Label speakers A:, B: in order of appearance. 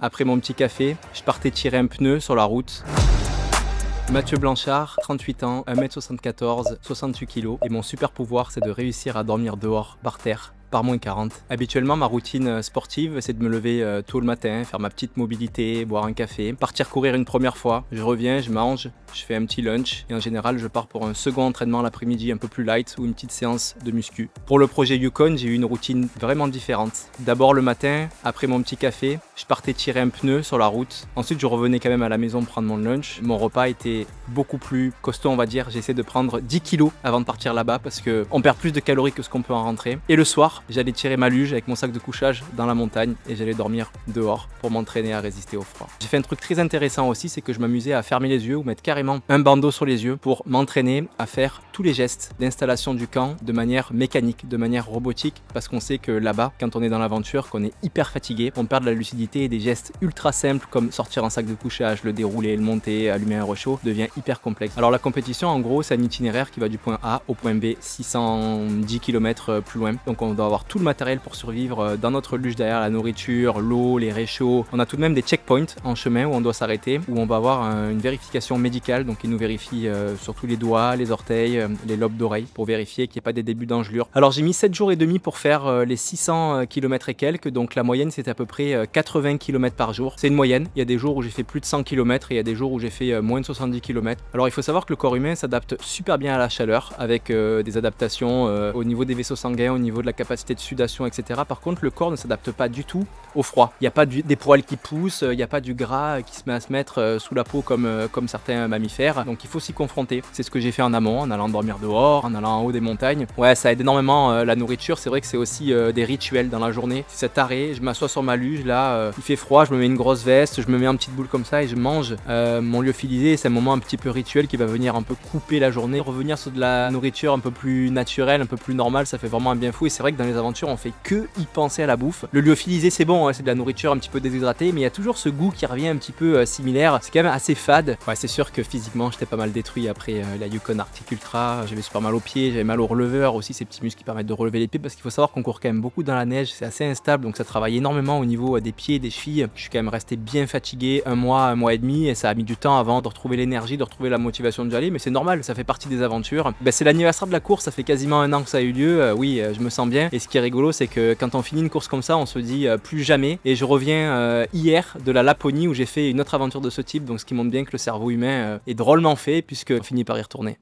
A: Après mon petit café, je partais tirer un pneu sur la route. Mathieu Blanchard, 38 ans, 1m74, 68 kg. Et mon super pouvoir, c'est de réussir à dormir dehors, par terre, par moins 40. Habituellement, ma routine sportive, c'est de me lever tôt le matin, faire ma petite mobilité, boire un café, partir courir une première fois. Je reviens, je mange, je fais un petit lunch et en général, je pars pour un second entraînement l'après-midi un peu plus light ou une petite séance de muscu. Pour le projet Yukon, j'ai eu une routine vraiment différente. D'abord le matin, après mon petit café, je partais tirer un pneu sur la route. Ensuite, je revenais quand même à la maison prendre mon lunch. Mon repas était beaucoup plus costaud, on va dire. J'essaie de prendre 10 kilos avant de partir là-bas parce qu'on perd plus de calories que ce qu'on peut en rentrer. Et le soir, j'allais tirer ma luge avec mon sac de couchage dans la montagne et j'allais dormir dehors pour m'entraîner à résister au froid. J'ai fait un truc très intéressant aussi, c'est que je m'amusais à fermer les yeux ou mettre carrément un bandeau sur les yeux pour m'entraîner à faire tous les gestes d'installation du camp de manière mécanique, de manière robotique, parce qu'on sait que là-bas, quand on est dans l'aventure, qu'on est hyper fatigué, on perd de la lucidité et des gestes ultra simples comme sortir un sac de couchage, le dérouler, le monter, allumer un réchaud devient hyper complexe. Alors la compétition, en gros, c'est un itinéraire qui va du point A au point B, 610 km plus loin. Donc on doit avoir tout le matériel pour survivre dans notre luge derrière, la nourriture, l'eau, les réchauds. On a tout de même des checkpoints en chemin où on doit s'arrêter, où on va avoir une vérification médicale, donc ils nous vérifient surtout les doigts, les orteils, les lobes d'oreilles pour vérifier qu'il n'y ait pas des débuts d'engelure. Alors j'ai mis 7 jours et demi pour faire les 600 km et quelques, donc la moyenne c'était à peu près 80 km par jour. C'est une moyenne, il y a des jours où j'ai fait plus de 100 km et il y a des jours où j'ai fait moins de 70 km. Alors il faut savoir que le corps humain s'adapte super bien à la chaleur avec des adaptations au niveau des vaisseaux sanguins, au niveau de la capacité de sudation, etc. Par contre le corps ne s'adapte pas du tout au froid. Il n'y a pas des poils qui poussent, il n'y a pas du gras qui se met à se mettre sous la peau comme certains mammifères, donc il faut s'y confronter. C'est ce que j'ai fait en amont, en allant dormir dehors, en allant en haut des montagnes. Ouais, ça aide énormément la nourriture, c'est vrai que c'est aussi des rituels dans la journée. C'est cet arrêt, je m'assois sur ma luge, là, il fait froid, je me mets une grosse veste, je me mets en petite boule comme ça et je mange mon lyophilisé. C'est un moment un petit peu rituel qui va venir un peu couper la journée, revenir sur de la nourriture un peu plus naturelle, un peu plus normale, ça fait vraiment un bien fou. Et c'est vrai que dans les aventures, on fait que y penser à la bouffe. Le lyophilisé, c'est bon, hein, c'est de la nourriture un petit peu déshydratée, mais il y a toujours ce goût qui revient un petit peu similaire. C'est quand même assez fade. Ouais, c'est sûr que physiquement, j'étais pas mal détruit après la Yukon Arctic Ultra. J'avais super mal aux pieds, j'avais mal au releveur aussi, ces petits muscles qui permettent de relever les pieds, parce qu'il faut savoir qu'on court quand même beaucoup dans la neige, c'est assez instable, donc ça travaille énormément au niveau des pieds, des chevilles. Je suis quand même resté bien fatigué un mois et demi, et ça a mis du temps avant de retrouver l'énergie, de retrouver la motivation d'y aller, mais c'est normal, ça fait partie des aventures. C'est l'anniversaire de la course, ça fait quasiment un an que ça a eu lieu, oui, je me sens bien. Et ce qui est rigolo, c'est que quand on finit une course comme ça, on se dit plus jamais. Et je reviens hier de la Laponie où j'ai fait une autre aventure de ce type, donc ce qui montre bien que le cerveau humain est drôlement fait, puisqu'on finit par y retourner.